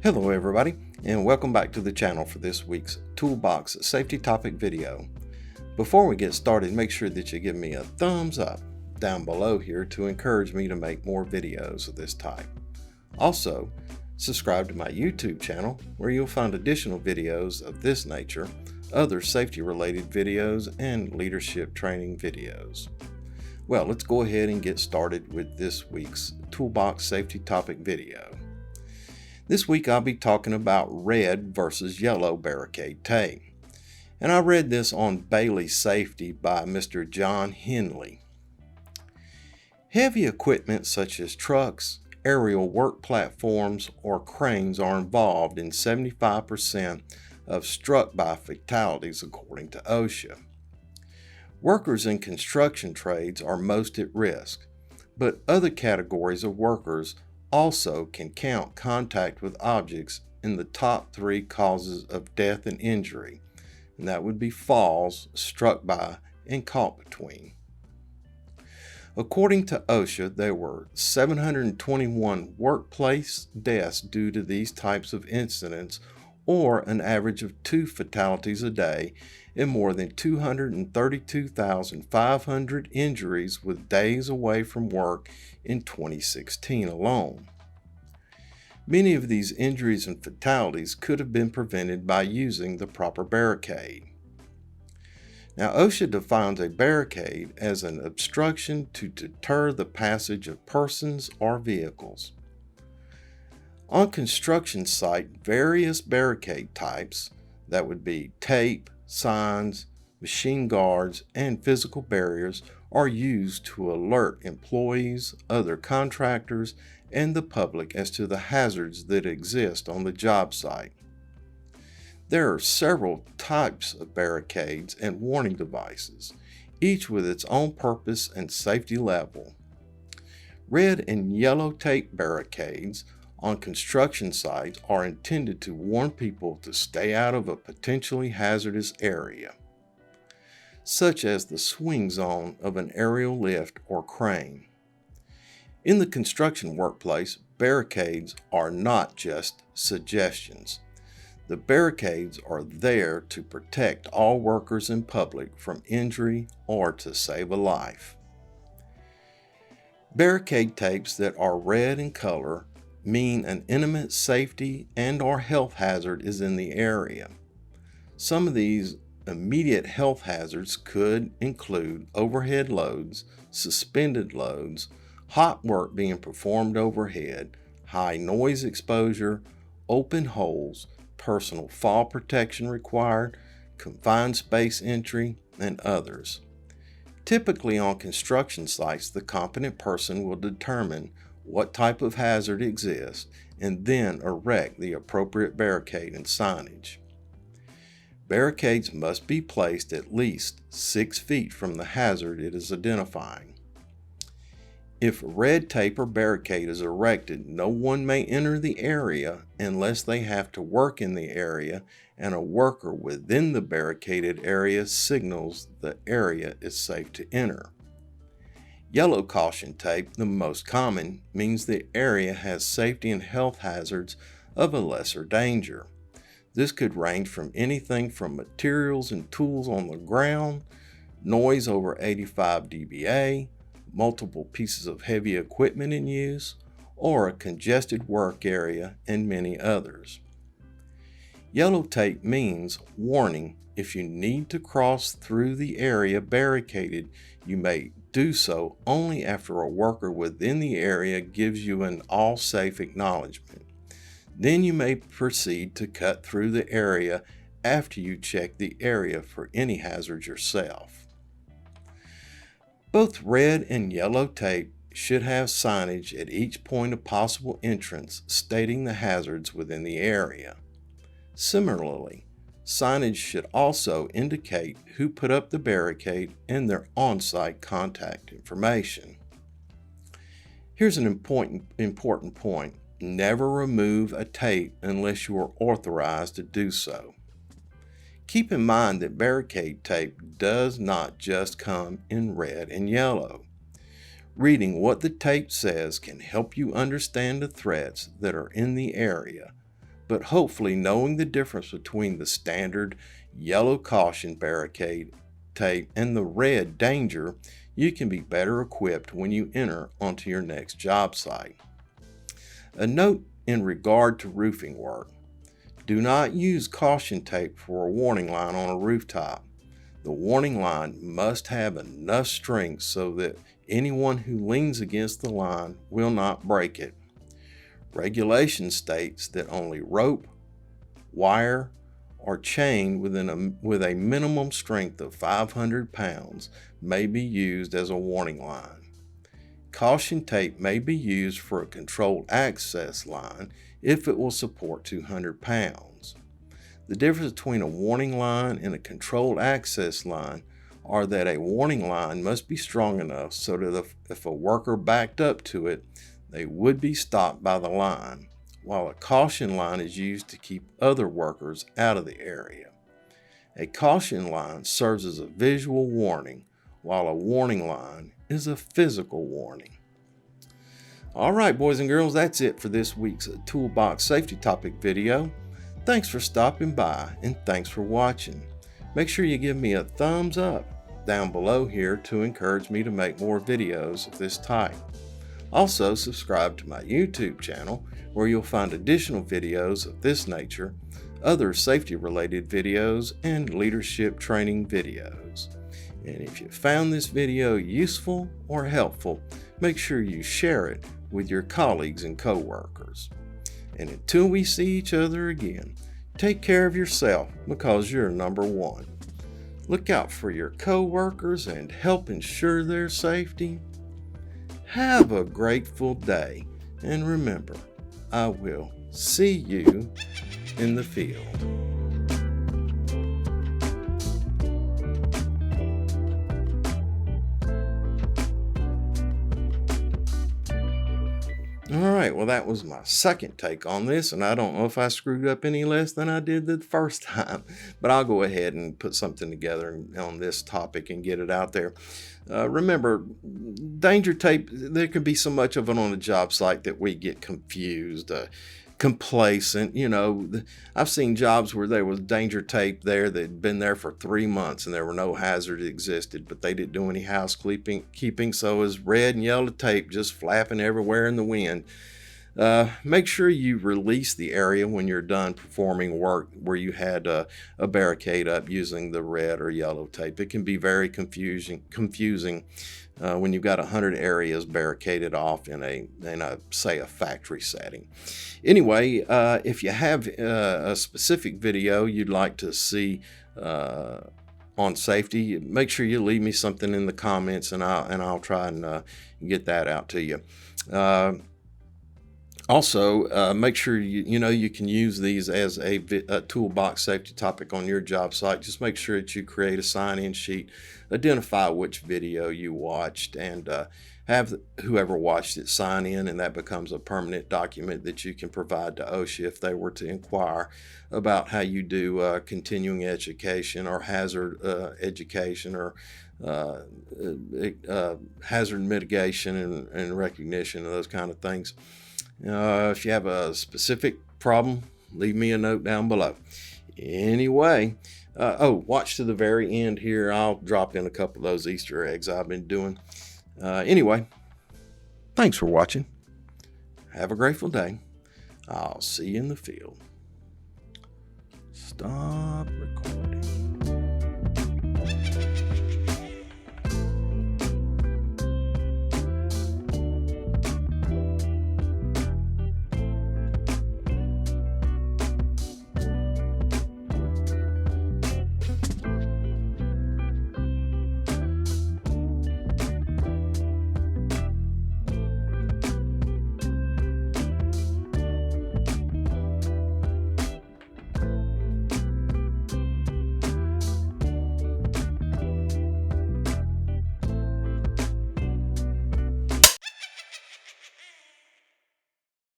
Hello everybody, and welcome back to the channel for this week's Toolbox safety topic video. Before we get started, make sure that you give me a thumbs up down below here to encourage me to make more videos of this type. Also, subscribe to my YouTube channel where you'll find additional videos of this nature, other safety related videos, and leadership training videos. Well, let's go ahead and get started with this week's Toolbox safety topic video. This week I'll be talking about red versus yellow barricade tape. And I read this on Bailey Safety by Mr. John Henle. Heavy equipment such as trucks, aerial work platforms, or cranes are involved in 75% of struck-by fatalities according to OSHA. Workers in construction trades are most at risk, but other categories of workers also can count contact with objects in the top 3 causes of death and injury, and that would be falls, struck by, and caught between. According to OSHA, there were 721 workplace deaths due to these types of incidents, or an average of 2 fatalities a day, and more than 232,500 injuries with days away from work in 2016 alone. Many of these injuries and fatalities could have been prevented by using the proper barricade. Now, OSHA defines a barricade as an obstruction to deter the passage of persons or vehicles. On construction site, various barricade types, that would be tape, signs, machine guards, and physical barriers, are used to alert employees, other contractors, and the public as to the hazards that exist on the job site. There are several types of barricades and warning devices, each with its own purpose and safety level. Red and yellow tape barricades on construction sites are intended to warn people to stay out of a potentially hazardous area, such as the swing zone of an aerial lift or crane. In the construction workplace, barricades are not just suggestions. The barricades are there to protect all workers and public from injury or to save a life. Barricade tapes that are red in color mean an imminent safety and/or health hazard is in the area. Some of these immediate health hazards could include overhead loads, suspended loads, hot work being performed overhead, high noise exposure, open holes, personal fall protection required, confined space entry, and others. Typically on construction sites, the competent person will determine what type of hazard exists and then erect the appropriate barricade and signage. Barricades must be placed at least 6 feet from the hazard it is identifying. If red tape or barricade is erected, no one may enter the area unless they have to work in the area and a worker within the barricaded area signals the area is safe to enter. Yellow caution tape, the most common, means the area has safety and health hazards of a lesser danger. This could range from anything from materials and tools on the ground, noise over 85 dBA, multiple pieces of heavy equipment in use, or a congested work area, and many others. Yellow tape means warning. If you need to cross through the area barricaded, you may do so only after a worker within the area gives you an all safe acknowledgement. Then you may proceed to cut through the area after you check the area for any hazards yourself. Both red and yellow tape should have signage at each point of possible entrance stating the hazards within the area. Similarly, signage should also indicate who put up the barricade and their on-site contact information. Here's an important point. Never remove a tape unless you are authorized to do so. Keep in mind that barricade tape does not just come in red and yellow. Reading what the tape says can help you understand the threats that are in the area, but hopefully knowing the difference between the standard yellow caution barricade tape and the red danger, you can be better equipped when you enter onto your next job site. A note in regard to roofing work: do not use caution tape for a warning line on a rooftop. The warning line must have enough strength so that anyone who leans against the line will not break it. Regulation states that only rope, wire, or chain with a minimum strength of 500 pounds may be used as a warning line. Caution tape may be used for a controlled access line if it will support 200 pounds. The difference between a warning line and a controlled access line are that a warning line must be strong enough so that if a worker backed up to it, they would be stopped by the line, while a caution line is used to keep other workers out of the area. A caution line serves as a visual warning, while a warning line is a physical warning. All right, boys and girls, that's it for this week's Toolbox Safety Topic video. Thanks for stopping by, and thanks for watching. Make sure you give me a thumbs up down below here to encourage me to make more videos of this type. Also, subscribe to my YouTube channel, where you'll find additional videos of this nature, other safety-related videos, and leadership training videos. And if you found this video useful or helpful, make sure you share it with your colleagues and coworkers. And until we see each other again, take care of yourself, because you're number one. Look out for your coworkers and help ensure their safety. Have a grateful day, and remember, I will see you in the field. Alright, well, that was my second take on this, and I don't know if I screwed up any less than I did the first time, but I'll go ahead and put something together on this topic and get it out there. Remember, danger tape, there can be so much of it on a job site that we get confused, complacent. You know, I've seen jobs where there was danger tape there that had been there for 3 months and there were no hazards existed, but they didn't do any housekeeping, so it was red and yellow tape just flapping everywhere in the wind. Make sure you release the area when you're done performing work where you had a barricade up using the red or yellow tape. It can be very confusing when you've got 100 areas barricaded off in a say a factory setting. Anyway, if you have a specific video you'd like to see on safety, make sure you leave me something in the comments, and I'll try and get that out to you. Also, make sure you can use these as a toolbox safety topic on your job site. Just make sure that you create a sign-in sheet, identify which video you watched, and have whoever watched it sign in, and that becomes a permanent document that you can provide to OSHA if they were to inquire about how you do continuing education or hazard education or hazard mitigation and recognition and those kind of things. If you have a specific problem, leave me a note down below. Anyway, watch to the very end here. I'll drop in a couple of those Easter eggs I've been doing. Anyway, thanks for watching. Have a grateful day. I'll see you in the field. Stop recording.